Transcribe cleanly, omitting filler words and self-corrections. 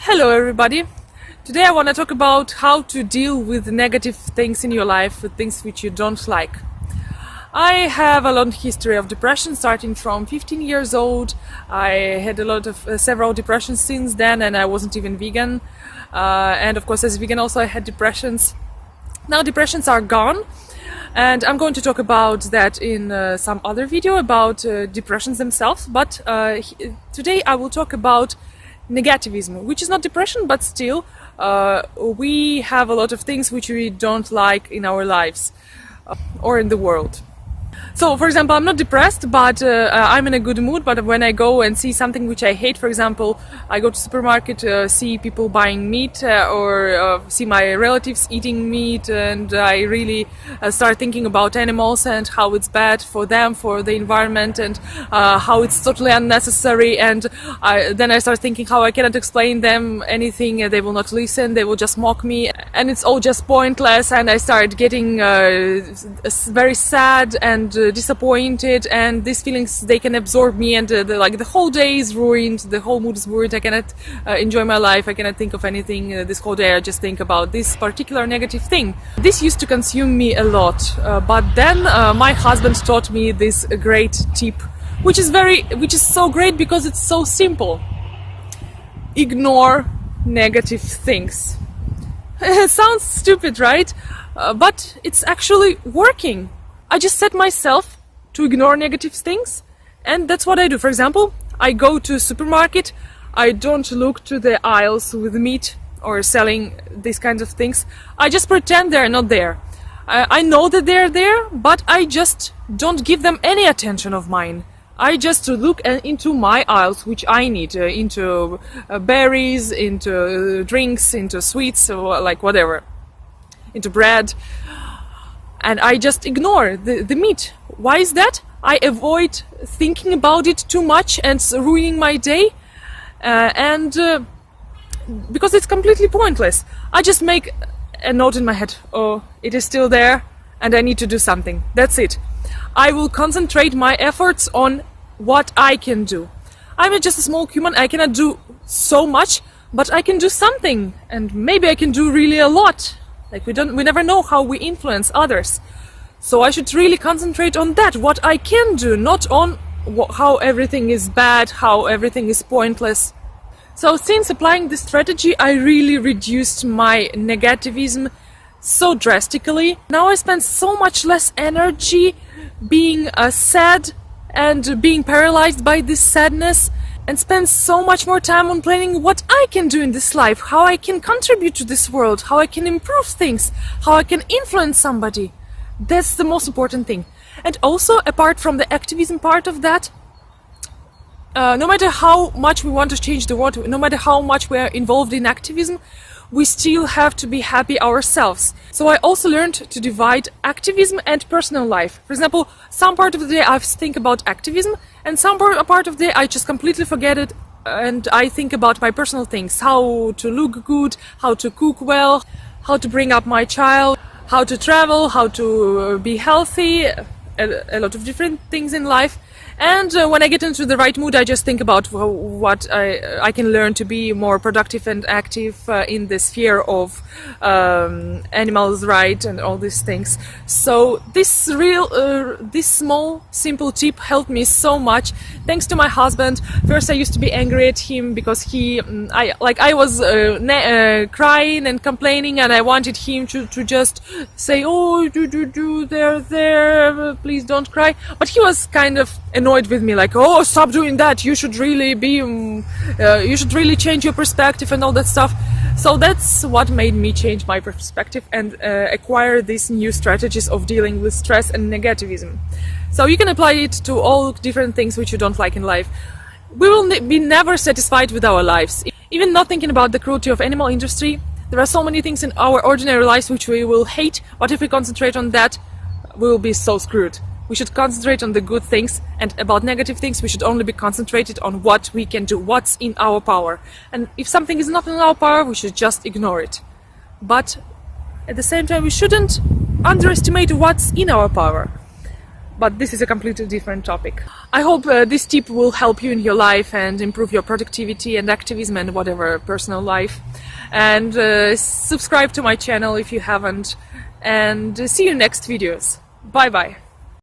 Hello everybody! Today I want to talk about how to deal with negative things in your life, with things which you don't like. I have a long history of depression starting from 15 years old. I had a lot of several depressions since then, and I wasn't even vegan. And of course as a vegan also I had depressions. Now depressions are gone, and I'm going to talk about that in some other video about depressions themselves, but today I will talk about negativism, which is not depression, but still we have a lot of things which we don't like in our lives or in the world. So, for example, I'm not depressed, but I'm in a good mood. But when I go and see something which I hate, for example, I go to supermarket, see people buying meat, or see my relatives eating meat, and I really start thinking about animals and how it's bad for them, for the environment, and how it's totally unnecessary. And then I start thinking how I cannot explain them anything. They will not listen. They will just mock me, and it's all just pointless. And I start getting very sad and disappointed, and these feelings, they can absorb me, and the whole day is ruined, the whole mood is ruined. I cannot enjoy my life, I cannot think of anything this whole day. I just think about this particular negative thing. This used to consume me a lot, but then my husband taught me this great tip, which is so great because it's so simple. Ignore negative things. It sounds stupid, right? But it's actually working. I just set myself to ignore negative things, and that's what I do. For example, I go to a supermarket, I don't look to the aisles with meat or selling these kinds of things. I just pretend they're not there. I know that they're there, but I just don't give them any attention of mine. I just look into my aisles, which I need, into berries, into drinks, into sweets, or like whatever, into bread. And I just ignore the meat. Why is that? I avoid thinking about it too much and ruining my day, and because it's completely pointless. I just make a note in my head, oh, it is still there and I need to do something. That's it. I will concentrate my efforts on what I can do. I'm just a small human, I cannot do so much, but I can do something, and maybe I can do really a lot. Like we never know how we influence others. So I should really concentrate on that, what I can do, not on how everything is bad, how everything is pointless. So since applying this strategy, I really reduced my negativism so drastically. Now I spend so much less energy being sad and being paralyzed by this sadness, and spend so much more time on planning what I can do in this life, how I can contribute to this world, how I can improve things, how I can influence somebody. That's the most important thing. And also, apart from the activism part of that, no matter how much we want to change the world, no matter how much we are involved in activism, we still have to be happy ourselves. So I also learned to divide activism and personal life. For example, some part of the day I think about activism, and some part of the day I just completely forget it, and I think about my personal things. How to look good, how to cook well, how to bring up my child, how to travel, how to be healthy, a lot of different things in life. And when I get into the right mood, I just think about what I can learn to be more productive and active in the sphere of animals' rights and all these things. So this small, simple tip helped me so much. Thanks to my husband. First, I used to be angry at him because I was crying and complaining, and I wanted him to just say, "Oh, they're there. Please don't cry." But he was kind of annoyed with me, like, "Oh, stop doing that, you should really change your perspective," and all that stuff. So that's what made me change my perspective and acquire these new strategies of dealing with stress and negativism. So you can apply it to all different things which you don't like in life. We will be never satisfied with our lives. Even not thinking about the cruelty of animal industry, there are so many things in our ordinary lives which we will hate, but if we concentrate on that, we will be so screwed. We should concentrate on the good things, and about negative things we should only be concentrated on what we can do, what's in our power. And if something is not in our power, we should just ignore it. But at the same time, we shouldn't underestimate what's in our power. but this is a completely different topic. I hope this tip will help you in your life and improve your productivity and activism and whatever personal life. And subscribe to my channel if you haven't, and see you next videos. Bye bye.